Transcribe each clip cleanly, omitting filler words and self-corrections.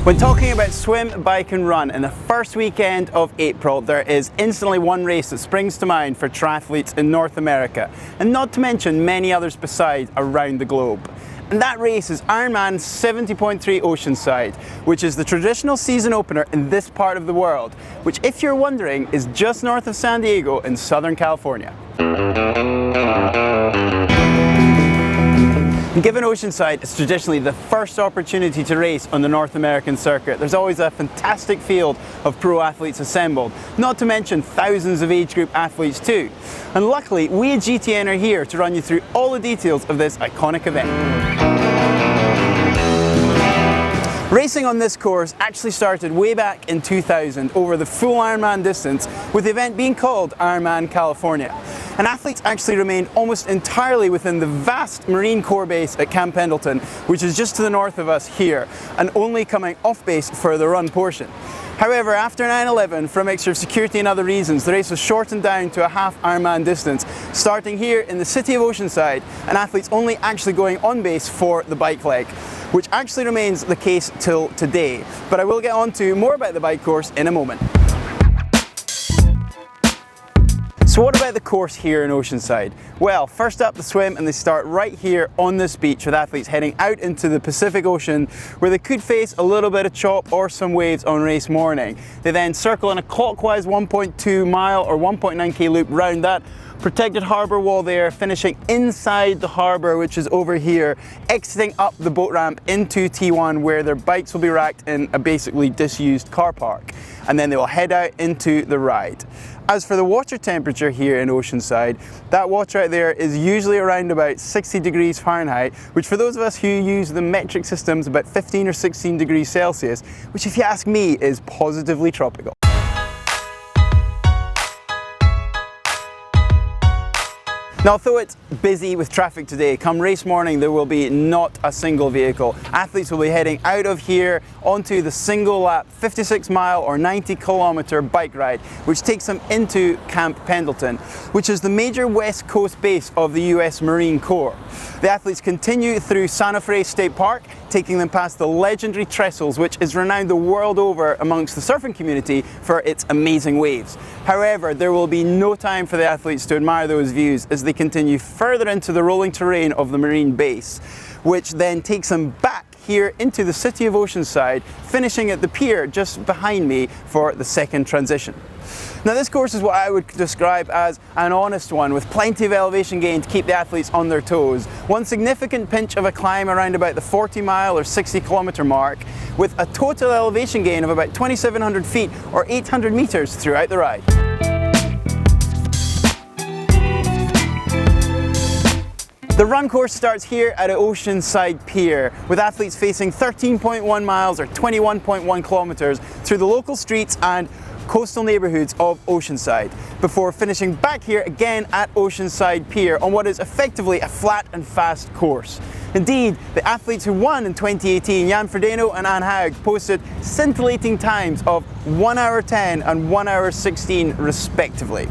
When talking about swim, bike and run in the first weekend of April, there is instantly one race that springs to mind for triathletes in North America, and not to mention many others besides around the globe. And that race is Ironman 70.3 Oceanside, which is the traditional season opener in this part of the world, which, if you're wondering, is just north of San Diego in Southern California. Given Oceanside is traditionally the first opportunity to race on the North American circuit, there's always a fantastic field of pro athletes assembled, not to mention thousands of age group athletes too. And luckily, we at GTN are here to run you through all the details of this iconic event. Racing on this course actually started way back in 2000 over the full Ironman distance, with the event being called Ironman California. And athletes actually remained almost entirely within the vast Marine Corps base at Camp Pendleton, which is just to the north of us here, and only coming off base for the run portion. However, after 9/11, for a mixture of security and other reasons, the race was shortened down to a half Ironman distance, starting here in the city of Oceanside, and athletes only actually going on base for the bike leg, which actually remains the case till today. But I will get on to more about the bike course in a moment. So what about the course here in Oceanside? Well, first up the swim, and they start right here on this beach with athletes heading out into the Pacific Ocean, where they could face a little bit of chop or some waves on race morning. They then circle in a clockwise 1.2 mile or 1.9k loop round that protected harbour wall there, finishing inside the harbour, which is over here, exiting up the boat ramp into T1, where their bikes will be racked in a basically disused car park, and then they will head out into the ride. As for the water temperature here in Oceanside, that water out there is usually around about 60 degrees Fahrenheit, which for those of us who use the metric system is about 15 or 16 degrees Celsius, which if you ask me is positively tropical. Now, although it's busy with traffic today, come race morning there will be not a single vehicle. Athletes will be heading out of here onto the single lap 56 mile or 90 kilometer bike ride, which takes them into Camp Pendleton, which is the major west coast base of the US Marine Corps. The athletes continue through Santa Fe State Park, taking them past the legendary trestles, which is renowned the world over amongst the surfing community for its amazing waves. However, there will be no time for the athletes to admire those views as they continue further into the rolling terrain of the Marine base, which then takes them back here into the city of Oceanside, finishing at the pier just behind me for the second transition. Now, this course is what I would describe as an honest one, with plenty of elevation gain to keep the athletes on their toes. One significant pinch of a climb around about the 40 mile or 60 kilometer mark, with a total elevation gain of about 2,700 feet or 800 meters throughout the ride. The run course starts here at Oceanside Pier, with athletes facing 13.1 miles or 21.1 kilometers through the local streets and coastal neighbourhoods of Oceanside, before finishing back here again at Oceanside Pier on what is effectively a flat and fast course. Indeed, the athletes who won in 2018, Jan Frodeno and Anne Haug, posted scintillating times of 1 hour 10 and 1 hour 16 respectively.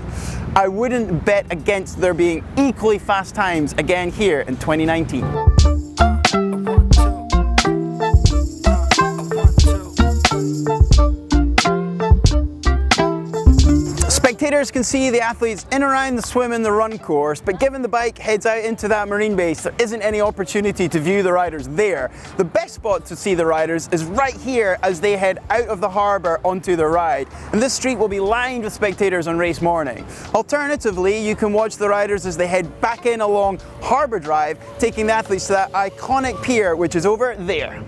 I wouldn't bet against there being equally fast times again here in 2019. Spectators can see the athletes in around the swim and the run course, but given the bike heads out into that marine base, there isn't any opportunity to view the riders there. The best spot to see the riders is right here as they head out of the harbour onto the ride, and this street will be lined with spectators on race morning. Alternatively, you can watch the riders as they head back in along Harbour Drive, taking the athletes to that iconic pier, which is over there.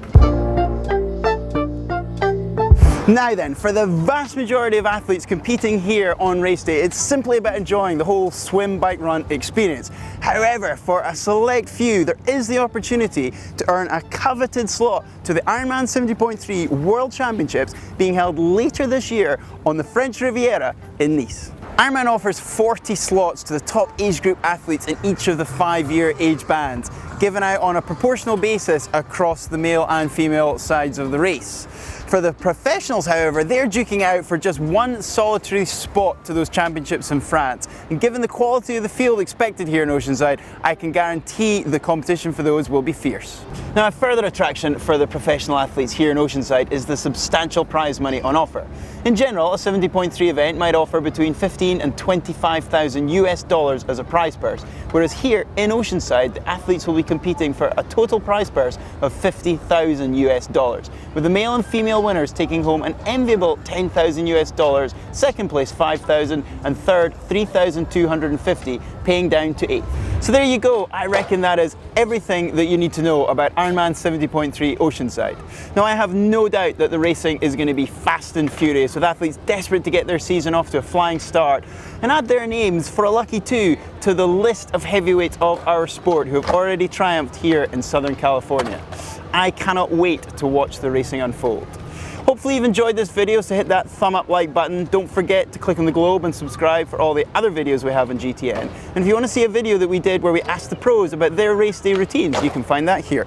Now then, for the vast majority of athletes competing here on race day, it's simply about enjoying the whole swim, bike, run experience. However, for a select few, there is the opportunity to earn a coveted slot to the Ironman 70.3 World Championships being held later this year on the French Riviera in Nice. Ironman offers 40 slots to the top age group athletes in each of the 5-year age bands, given out on a proportional basis across the male and female sides of the race. For the professionals, however, they're duking out for just one solitary spot to those championships in France. And given the quality of the field expected here in Oceanside, I can guarantee the competition for those will be fierce. Now, a further attraction for the professional athletes here in Oceanside is the substantial prize money on offer. In general, a 70.3 event might offer between 15 and 25,000 US dollars as a prize purse, whereas here in Oceanside, the athletes will be competing for a total prize purse of 50,000 US dollars, with the male and female winners taking home an enviable 10,000 US dollars, second place 5,000, and third 3,250, paying down to 8th. So there you go. I reckon that is everything that you need to know about Ironman 70.3 Oceanside. Now, I have no doubt that the racing is going to be fast and furious, with athletes desperate to get their season off to a flying start and add their names for a lucky two to the list of heavyweights of our sport who have already triumphed here in Southern California. I cannot wait to watch the racing unfold. Hopefully you've enjoyed this video, so hit that thumb up like button. Don't forget to click on the globe and subscribe for all the other videos we have on GTN. And if you want to see a video that we did where we asked the pros about their race day routines, you can find that here.